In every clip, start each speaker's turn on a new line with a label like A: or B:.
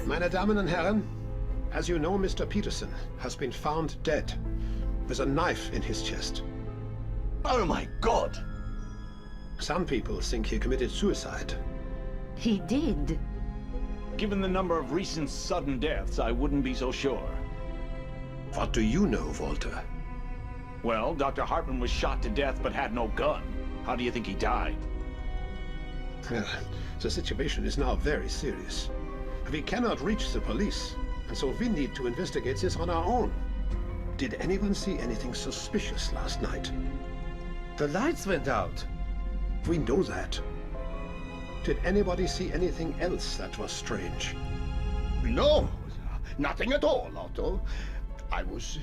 A: Meine Damen und Herren, as you know, Mr. Peterson has been found dead, with a knife in his chest.
B: Oh my God!
A: Some people think he committed suicide.
C: He did.
B: Given the number of recent sudden deaths, I wouldn't be so sure.
A: What do you know, Walter?
B: Well, Dr. Hartman was shot to death but had no gun. How do you think he died?
A: Well, the situation is now very serious. We cannot reach the police, and so we need to investigate this on our own. Did anyone see anything suspicious last night?
D: The lights went out.
A: We know that. Did anybody see anything else that was strange?
E: No, nothing at all, Otto. I was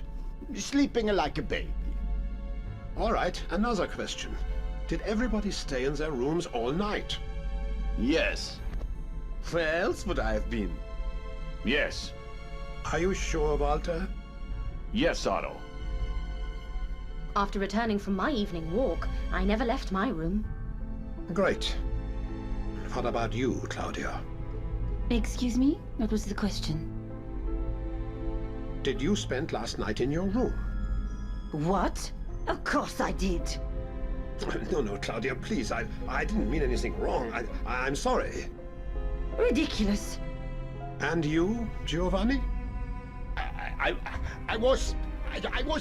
E: sleeping like a baby.
A: All right, another question. Did everybody stay in their rooms all night?
B: Yes.
D: Where else would I have been?
B: Yes.
A: Are you sure, Walter?
B: Yes, Otto.
C: After returning from my evening walk, I never left my room.
A: Great. What about you, Claudia?
F: Excuse me? What was the question?
A: Did you spend last night in your room?
F: What? Of course I did.
A: No, Claudia, please. I didn't mean anything wrong. I'm sorry.
F: Ridiculous.
A: And you, Giovanni?
E: I was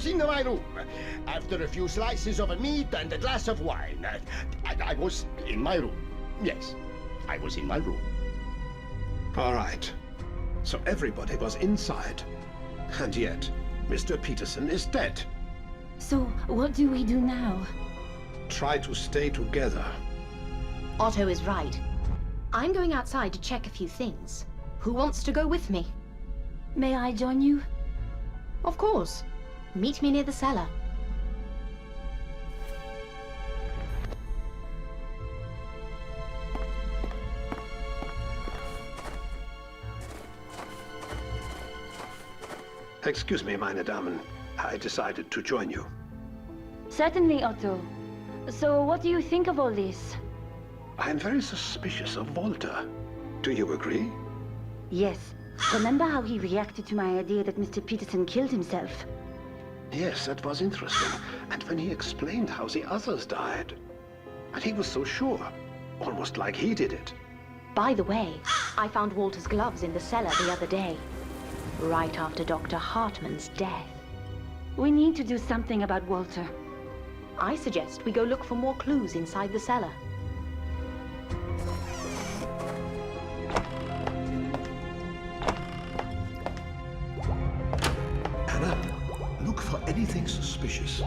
E: in my room. After a few slices of meat and a glass of wine. I was in my room. Yes, I was in my room.
A: All right. So everybody was inside. And yet, Mr. Peterson is dead.
F: So, what do we do now?
A: Try to stay together.
C: Otto is right. I'm going outside to check a few things. Who wants to go with me?
F: May I join you?
C: Of course. Meet me near the cellar.
A: Excuse me, meine Damen. I decided to join you.
F: Certainly, Otto. So, what do you think of all this?
A: I am very suspicious of Walter. Do you agree?
F: Yes. Remember how he reacted to my idea that Mr. Peterson killed himself?
A: Yes, that was interesting. And when he explained how the others died. And he was so sure. Almost like he did it.
C: By the way, I found Walter's gloves in the cellar the other day. Right after Dr. Hartman's death.
F: We need to do something about Walter.
C: I suggest we go look for more clues inside the cellar.
A: Anna, look for anything suspicious.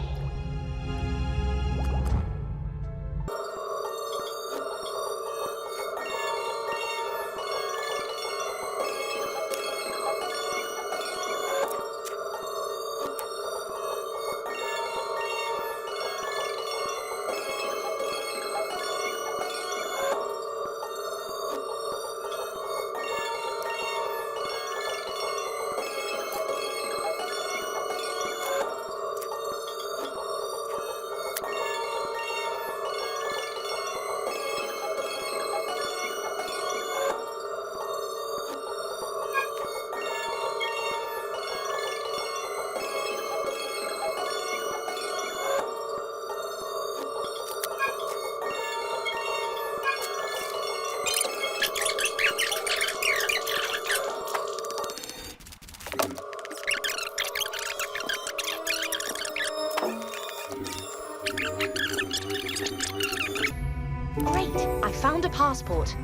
C: Great! I found a passport.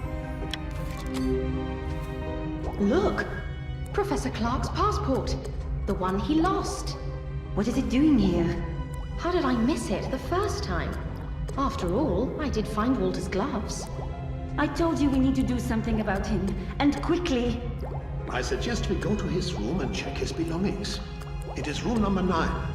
C: Look! Professor Clark's passport. The one he lost.
F: What is it doing here?
C: How did I miss it the first time? After all, I did find Walter's gloves.
F: I told you we need to do something about him, and quickly.
A: I suggest we go to his room and check his belongings. It is room number 9.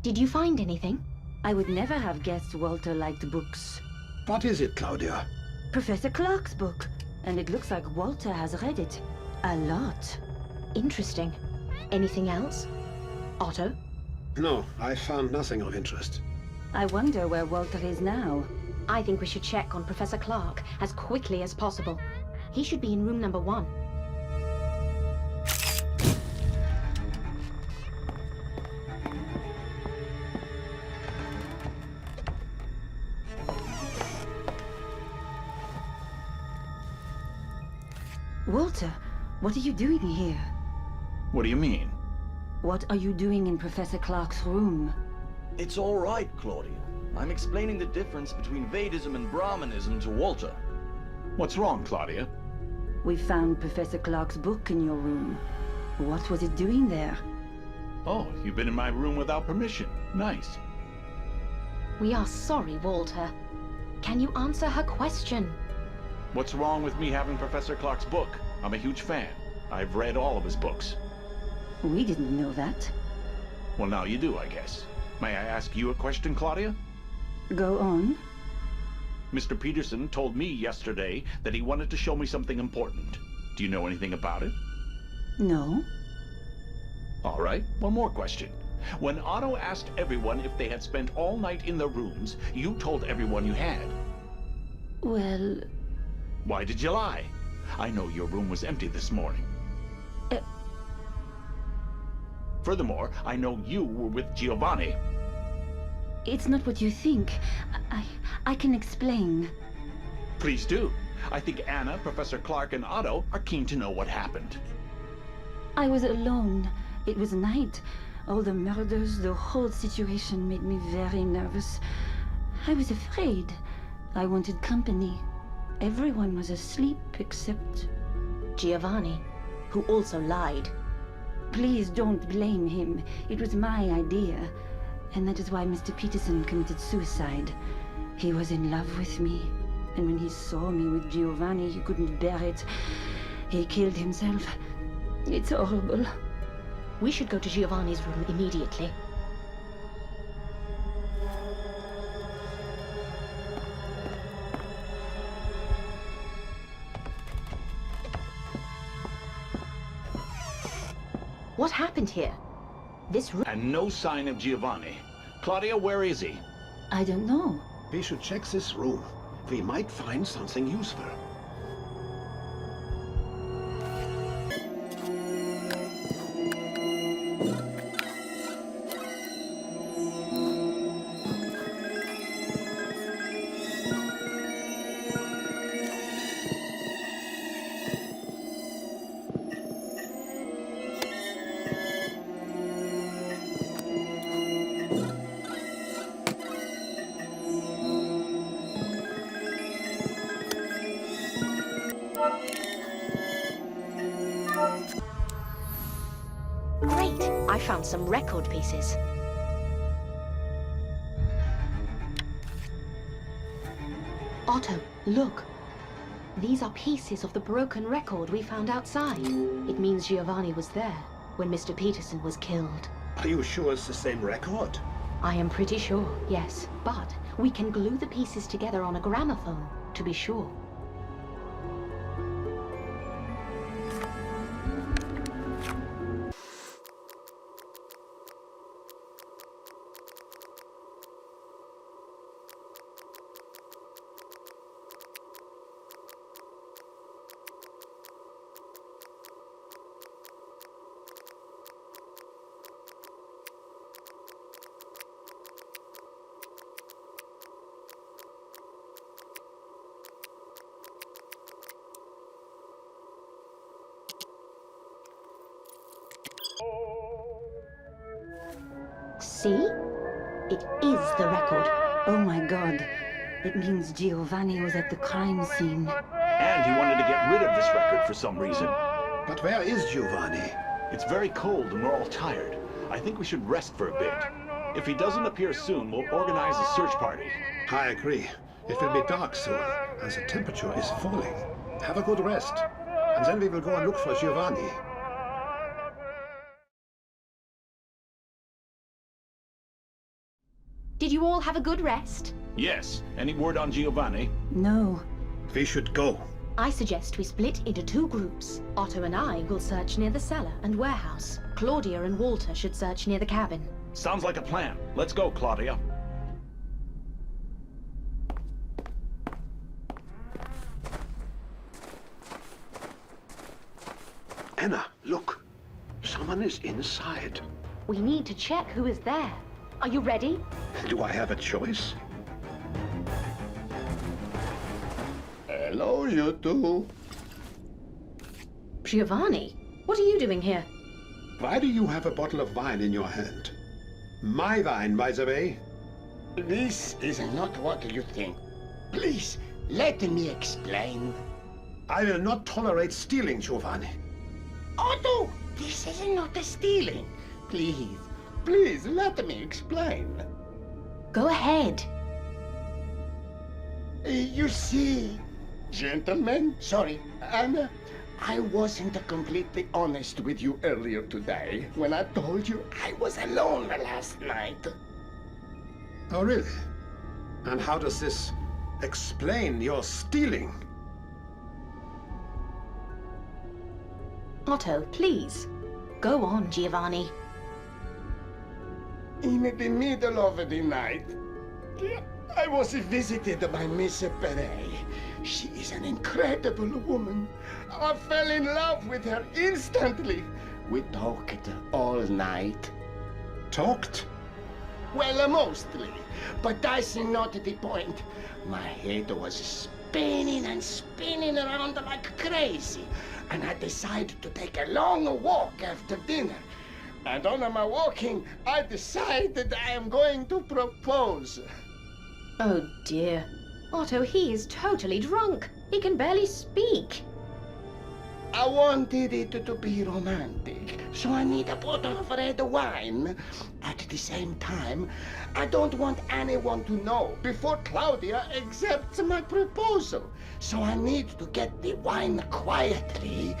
C: Did you find anything?
F: I would never have guessed Walter liked books.
A: What is it, Claudia?
F: Professor Clark's book. And it looks like Walter has read it. A lot.
C: Interesting. Anything else? Otto?
A: No, I found nothing of interest.
F: I wonder where Walter is now.
C: I think we should check on Professor Clark as quickly as possible. He should be in room number 1.
F: Walter, what are you doing here?
B: What do you mean?
F: What are you doing in Professor Clark's room?
G: It's all right, Claudia. I'm explaining the difference between Vedism and Brahmanism to Walter.
B: What's wrong, Claudia?
F: We found Professor Clark's book in your room. What was it doing there?
B: Oh, you've been in my room without permission. Nice.
C: We are sorry, Walter. Can you answer her question?
B: What's wrong with me having Professor Clark's book? I'm a huge fan. I've read all of his books.
F: We didn't know that.
B: Well, now you do, I guess. May I ask you a question, Claudia?
F: Go on.
B: Mr. Peterson told me yesterday that he wanted to show me something important. Do you know anything about it?
F: No.
B: All right, one more question. When Otto asked everyone if they had spent all night in their rooms, you told everyone you had.
F: Well...
B: Why did you lie? I know your room was empty this morning. Furthermore, I know you were with Giovanni.
F: It's not what you think. I can explain.
B: Please do. I think Anna, Professor Clark, and Otto are keen to know what happened.
F: I was alone. It was night. All the murders, the whole situation made me very nervous. I was afraid. I wanted company. Everyone was asleep except...
C: Giovanni, who also lied.
F: Please don't blame him. It was my idea. And that is why Mr. Peterson committed suicide. He was in love with me. And when he saw me with Giovanni, he couldn't bear it. He killed himself. It's horrible.
C: We should go to Giovanni's room immediately. What happened here? This room...
B: And no sign of Giovanni. Claudia, where is he?
F: I don't know.
A: We should check this room. We might find something useful.
C: Great! I found some record pieces. Otto, look. These are pieces of the broken record we found outside. It means Giovanni was there when Mr. Peterson was killed.
A: Are you sure it's the same record?
C: I am pretty sure, yes. But we can glue the pieces together on a gramophone, to be sure. See? It is the record.
F: Oh my God. It means Giovanni was at the crime scene.
B: And he wanted to get rid of this record for some reason.
A: But where is Giovanni?
B: It's very cold and we're all tired. I think we should rest for a bit. If he doesn't appear soon, we'll organize a search party.
A: I agree. It will be dark soon, and the temperature is falling. Have a good rest, and then we will go and look for Giovanni.
C: Did you all have a good rest?
B: Yes. Any word on Giovanni?
F: No.
A: We should go.
C: I suggest we split into 2 groups. Otto and I will search near the cellar and warehouse. Claudia and Walter should search near the cabin.
B: Sounds like a plan. Let's go, Claudia.
A: Anna, look. Someone is inside.
C: We need to check who is there. Are you ready?
A: Do I have a choice?
E: Hello, you two.
C: Giovanni, what are you doing here?
A: Why do you have a bottle of wine in your hand? My wine, by the way.
E: This is not what you think. Please, let me explain.
A: I will not tolerate stealing, Giovanni.
E: Otto, this is not a stealing. Please, let me explain.
C: Go ahead.
E: You see, gentlemen, sorry, Anna, I wasn't completely honest with you earlier today when I told you I was alone last night.
A: Oh, really? And how does this explain your stealing?
C: Otto, please. Go on, Giovanni.
E: In the middle of the night, I was visited by Miss Perret. She is an incredible woman. I fell in love with her instantly. We talked all night.
A: Talked?
E: Well, mostly. But that's not the point. My head was spinning and spinning around like crazy. And I decided to take a long walk after dinner. And on my walking, I decided I am going to propose.
C: Oh dear. Otto, he is totally drunk. He can barely speak.
E: I wanted it to be romantic, so I need a bottle of red wine. At the same time, I don't want anyone to know before Claudia accepts my proposal. So I need to get the wine quietly.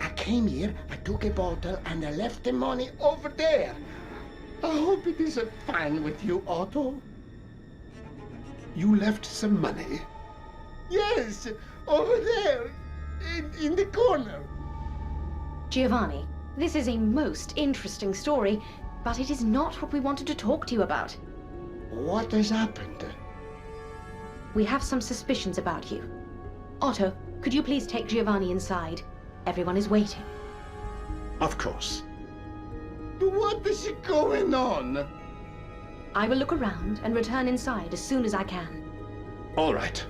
E: I came here, I took a bottle, and I left the money over there. I hope it is fine with you, Otto.
A: You left some money?
E: Yes, over there, in the corner.
C: Giovanni, this is a most interesting story, but it is not what we wanted to talk to you about.
E: What has happened?
C: We have some suspicions about you. Otto, could you please take Giovanni inside? Everyone is waiting.
A: Of course.
E: What is going on?
C: I will look around and return inside as soon as I can.
A: All right.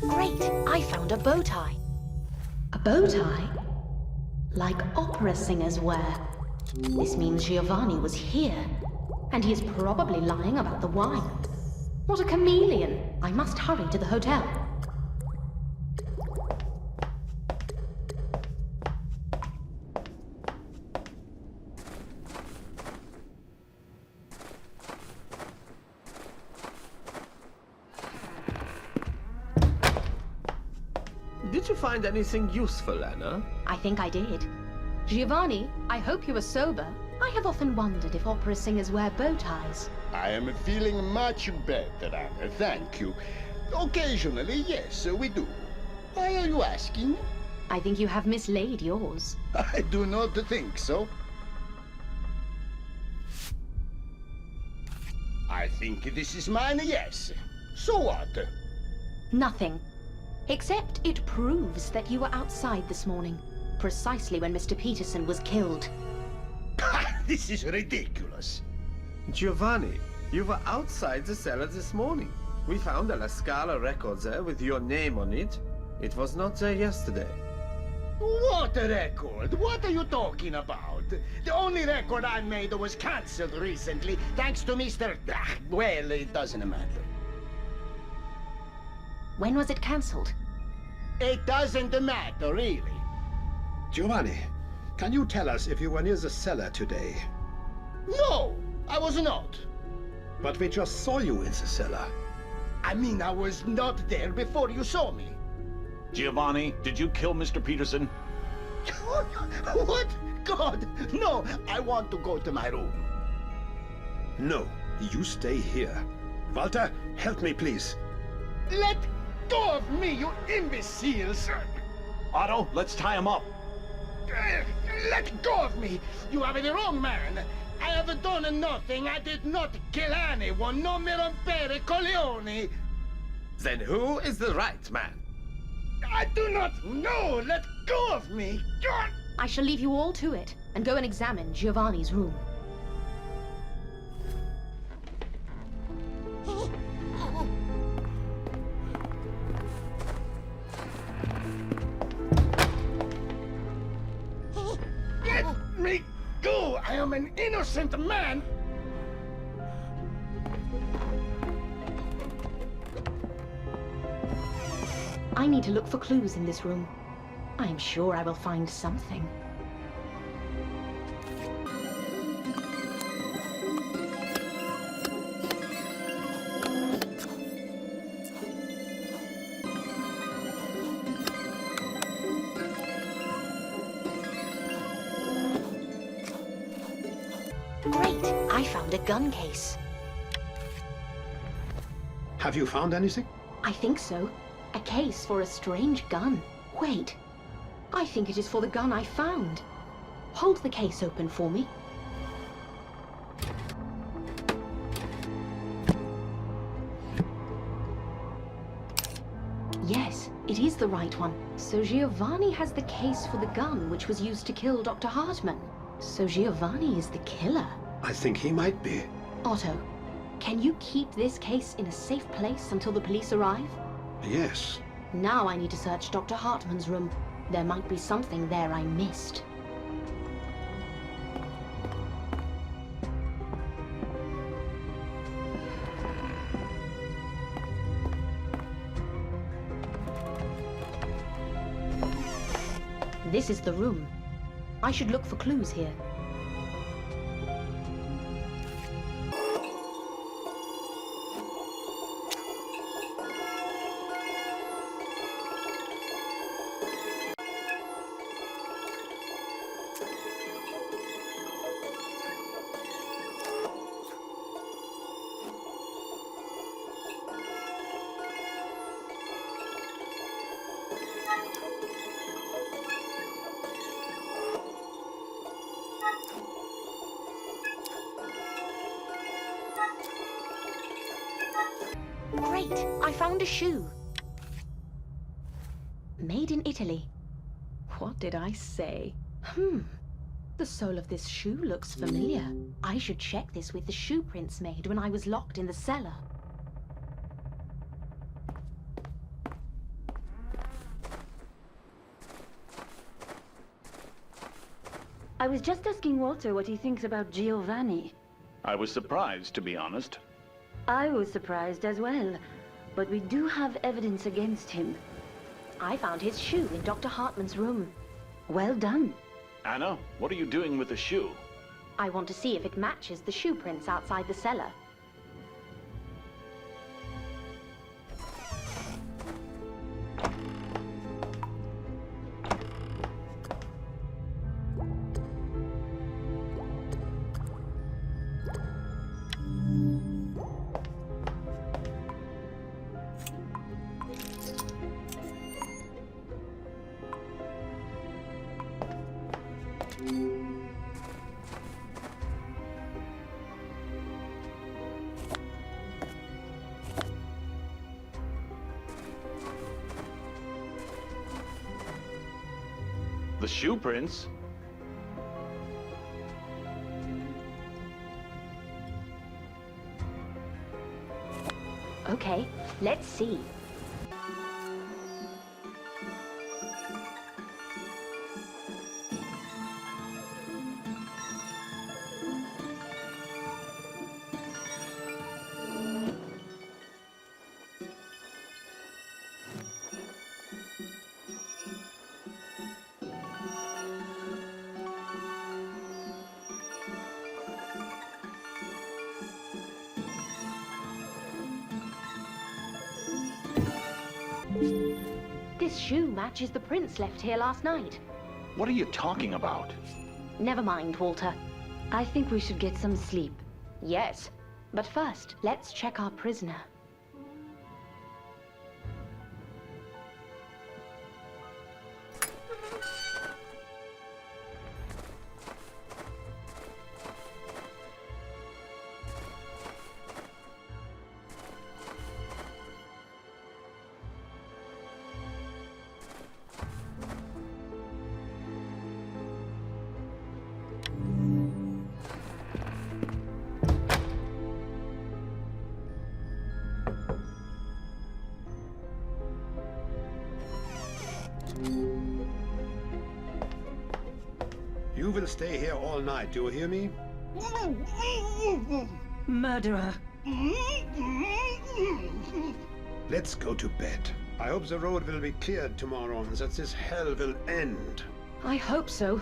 C: Great! I found a bow tie. A bow tie? Like opera singers wear. This means Giovanni was here. And he is probably lying about the wine. What a chameleon! I must hurry to the hotel.
D: Did you find anything useful, Anna?
C: I think I did. Giovanni, I hope you are sober. I have often wondered if opera singers wear bow ties.
E: I am feeling much better, Anna, thank you. Occasionally, yes, we do. Why are you asking?
C: I think you have mislaid yours.
E: I do not think so. I think this is mine, yes. So what?
C: Nothing. Except it proves that you were outside this morning, precisely when Mr. Peterson was killed.
E: This is ridiculous.
D: Giovanni, you were outside the cellar this morning. We found a La Scala record there with your name on it. It was not there yesterday.
E: What a record? What are you talking about? The only record I made was cancelled recently, thanks to Mr. Well, it doesn't matter.
C: When was it cancelled?
E: It doesn't matter, really.
A: Giovanni, can you tell us if you were near the cellar today?
E: No, I was not.
A: But we just saw you in the cellar.
E: I mean, I was not there before you saw me.
B: Giovanni, did you kill Mr. Peterson?
E: What? God, no, I want to go to my room.
A: No, you stay here. Walter, help me, please.
E: Let go of me, you imbeciles!
B: Otto, let's tie him up.
E: Let go of me! You are the wrong man! I have done nothing. I did not kill anyone. Non mi rompere coglioni!
D: Then who is the right man?
E: I do not know! Let go of me! God!
C: I shall leave you all to it, and go and examine Giovanni's room.
E: Let me go! I am an innocent man!
C: I need to look for clues in this room. I am sure I will find something. Great! I found a gun case.
A: Have you found anything?
C: I think so. A case for a strange gun. Wait. I think it is for the gun I found. Hold the case open for me. Yes, it is the right one. So Giovanni has the case for the gun which was used to kill Dr. Hartman. So Giovanni is the killer.
A: I think he might be.
C: Otto, can you keep this case in a safe place until the police arrive?
A: Yes.
C: Now I need to search Dr. Hartman's room. There might be something there I missed. This is the room. I should look for clues here. Great! I found a shoe. Made in Italy. What did I say? The sole of this shoe looks familiar. I should check this with the shoe prints made when I was locked in the cellar.
F: I was just asking Walter what he thinks about Giovanni.
B: I was surprised, to be honest.
F: I was surprised as well, but we do have evidence against him.
C: I found his shoe in Dr. Hartman's room.
F: Well done.
B: Anna, what are you doing with the shoe?
C: I want to see if it matches the shoe prints outside the cellar.
B: The shoe prints?
C: Okay, let's see. This shoe matches the prints left here last night.
B: What are you talking about?
C: Never mind, Walter.
F: I think we should get some sleep.
C: Yes, but first, let's check our prisoner.
A: You will stay here all night, do you hear me?
F: Murderer!
A: Let's go to bed. I hope the road will be cleared tomorrow and that this hell will end.
C: I hope so.